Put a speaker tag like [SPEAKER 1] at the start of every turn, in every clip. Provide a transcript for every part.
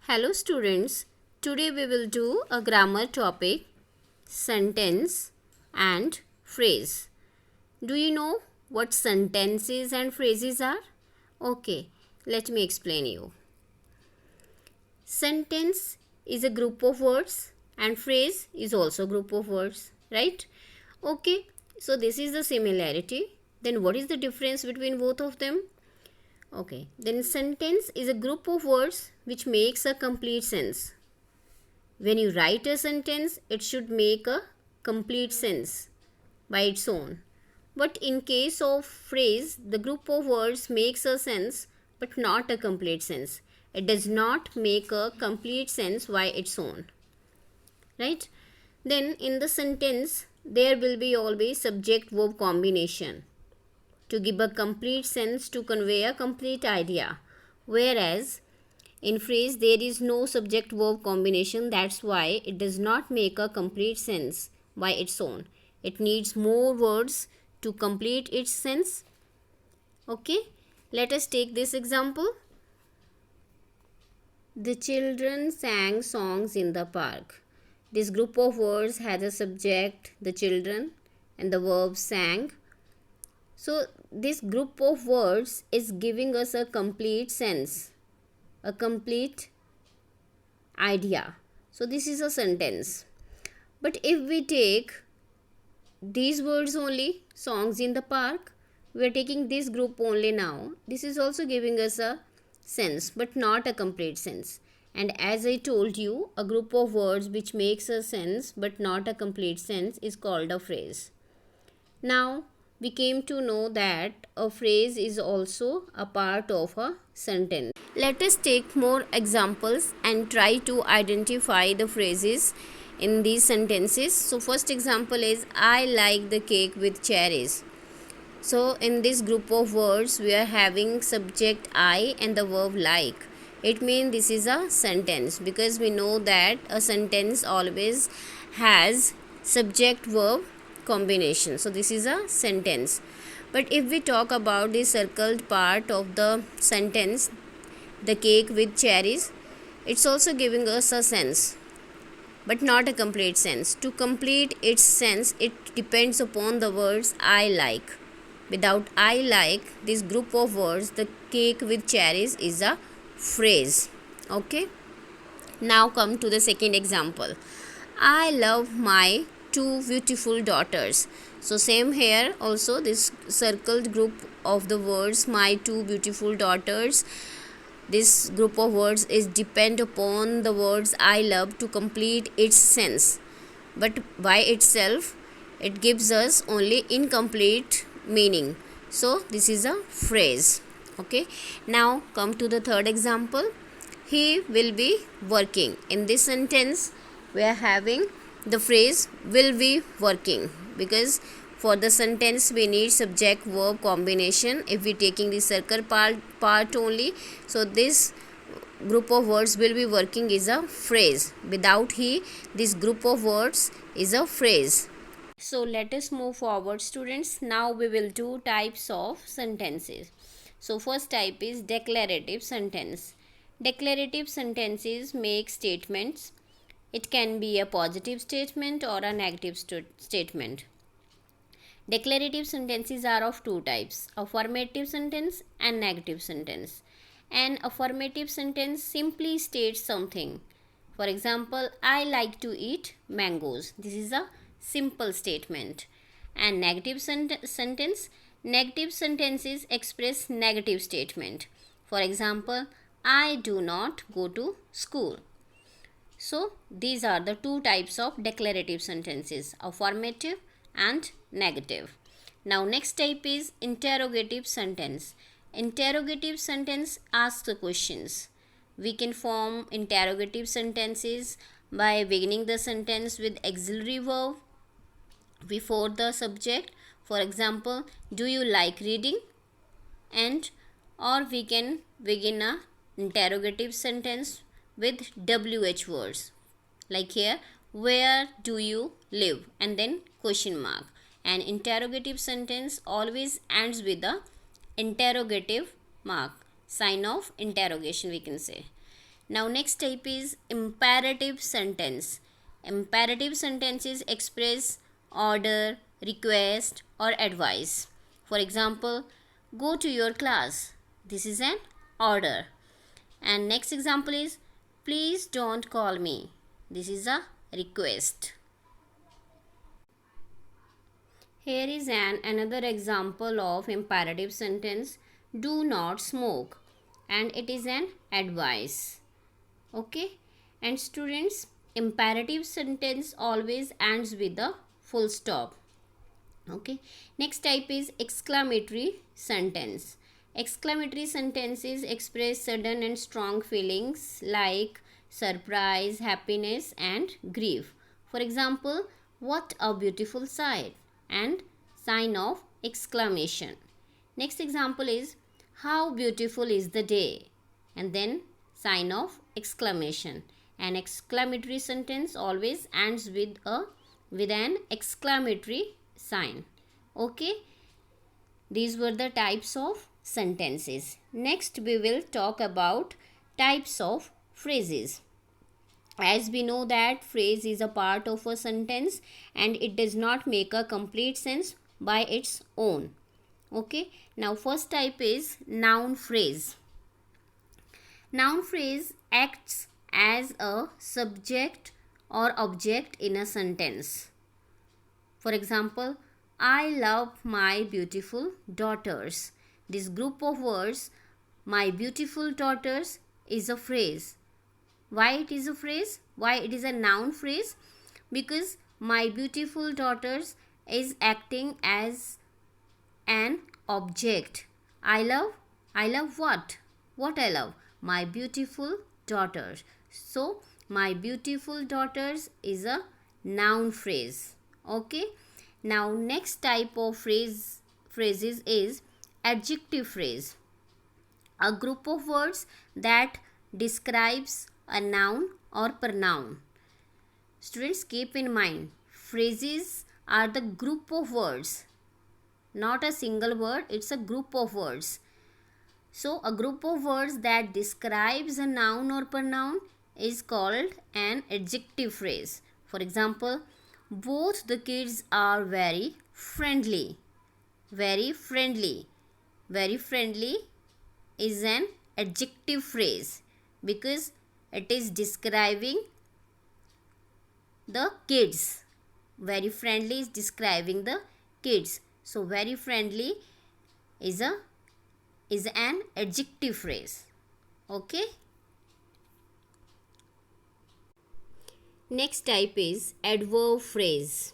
[SPEAKER 1] Hello students, today we will do a grammar topic, sentence and phrase. Do you know what sentences and phrases are? Okay, let me explain you. Sentence is a group of words and phrase is also a group of words, right? Okay, so this is the similarity. Then what is the difference between both of them? Okay, then sentence is a group of words which makes a complete sense. When you write a sentence, it should make a complete sense by its own. But in case of phrase, the group of words makes a sense but not a complete sense. It does not make a complete sense by its own. Right? Then in the sentence, there will be always subject verb combination to give a complete sense, to convey a complete idea. Whereas in phrase there is no subject verb combination, that's why it does not make a complete sense by its own. It needs more words to complete its sense. Okay, let us take this example. The children sang songs in the park. This group of words has a subject, the children, and the verb sang. So this group of words is giving us a complete sense, a complete idea. So this is a sentence. But if we take these words only, songs in the park, we are taking this group only now. This is also giving us a sense but not a complete sense. And as I told you, a group of words which makes a sense but not a complete sense is called a phrase. Now we came to know that a phrase is also a part of a sentence. Let us take more examples and try to identify the phrases in these sentences. So first example is, I like the cake with cherries. So in this group of words we are having subject I and the verb like. It means this is a sentence because we know that a sentence always has subject verb combination. So this is a sentence. But if we talk about the circled part of the sentence, the cake with cherries, it's also giving us a sense but not a complete sense. To complete its sense, it depends upon the words I like. Without I like, this group of words, the cake with cherries, is a phrase. Okay, now come to the second example. I love my two beautiful daughters. So same here also, this circled group of the words my two beautiful daughters, this group of words is depend upon the words I love to complete its sense, but by itself it gives us only incomplete meaning. So this is a phrase. Okay, now come to the third example. He will be working. In this sentence we are having the phrase will be working because for the sentence we need subject verb combination. If we taking the circle part only, so this group of words will be working is a phrase. Without he, this group of words is a phrase. So let us move forward students. Now we will do types of sentences. So first type is declarative sentence. Declarative sentences make statements. It can be a positive statement or a negative statement. Declarative sentences are of two types, affirmative sentence and negative sentence. An affirmative sentence simply states something. For example, I like to eat mangoes. This is a simple statement. And negative sentence, negative sentences express negative statement. For example, I do not go to school. So these are the two types of declarative sentences, affirmative and negative. Now next type is interrogative sentence. Interrogative sentence asks the questions. We can form interrogative sentences by beginning the sentence with auxiliary verb before the subject. For example, do you like reading? And or we can begin a interrogative sentence with WH words. Like here, where do you live? And then question mark. An interrogative sentence always ends with a interrogative mark, sign of interrogation we can say. Now next type is imperative sentence. Imperative sentences express order, request or advice. For example, go to your class. This is an order. And next example is please don't call me. This is a request. Here is another example of imperative sentence. Do not smoke. And it is an advice. Okay. And students, imperative sentence always ends with a full stop. Okay. Next type is exclamatory sentence. Exclamatory sentences express sudden and strong feelings like surprise, happiness and grief. For example, what a beautiful sight and sign of exclamation. Next example is how beautiful is the day and then sign of exclamation. An exclamatory sentence always ends with an exclamatory sign. Okay, these were the types of sentences. Next we will talk about types of phrases. As we know that phrase is a part of a sentence and it does not make a complete sense by its own. Okay, now first type is noun phrase. Noun phrase acts as a subject or object in a sentence. For example, I love my beautiful daughters. This group of words, my beautiful daughters, is a phrase. Why it is a phrase? Why it is a noun phrase? Because my beautiful daughters is acting as an object. I love what? What I love? My beautiful daughters. So, my beautiful daughters is a noun phrase. Okay. Now, next type of phrases is adjective phrase. A group of words that describes a noun or pronoun. Students, keep in mind, phrases are the group of words, not a single word, it's a group of words. So, a group of words that describes a noun or pronoun is called an adjective phrase. For example, both the kids are very friendly. Very friendly. Very friendly is an adjective phrase because it is describing the kids. Very friendly is describing the kids. So, very friendly is an adjective phrase. Okay. Next type is adverb phrase.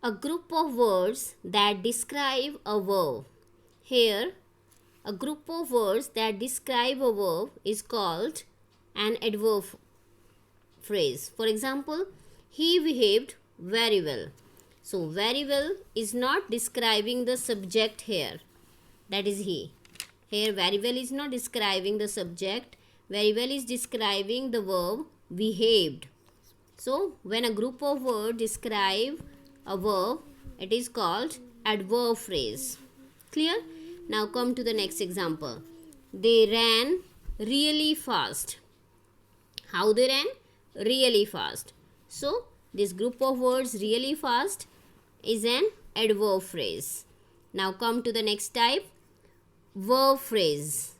[SPEAKER 1] A group of words that describe a verb. Here, a group of words that describe a verb is called an adverb phrase. For example, he behaved very well. So, very well is not describing the subject here. That is he. Here, very well is not describing the subject. Very well is describing the verb behaved. So, when a group of words describe a verb, it is called adverb phrase. Clear? Now come to the next example. They ran really fast. How they ran? Really fast. So, this group of words really fast is an adverb phrase. Now come to the next type. Verb phrase.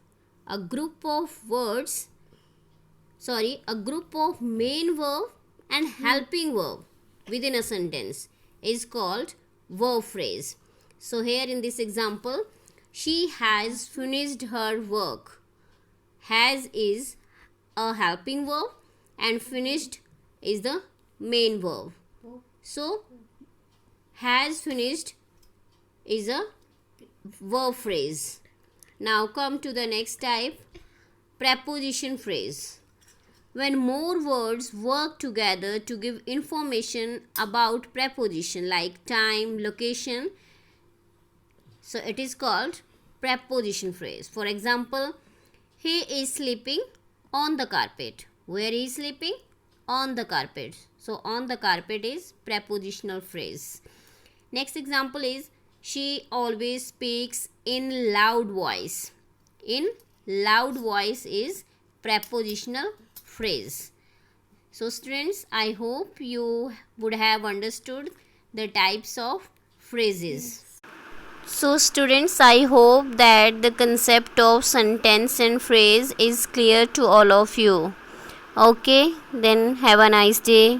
[SPEAKER 1] A group of main verb and helping verb within a sentence is called verb phrase. So here in this example, she has finished her work. Has is a helping verb and finished is the main verb. So has finished is a verb phrase. Now come to the next type, preposition phrase. When more words work together to give information about preposition like time, location, so it is called preposition phrase. For example, he is sleeping on the carpet. Where he is sleeping? On the carpet. So on the carpet is prepositional phrase. Next example is she always speaks in loud voice. In loud voice is prepositional phrase. So students, I hope you would have understood the types of phrases. So students, I hope that the concept of sentence and phrase is clear to all of you. Okay, then have a nice day.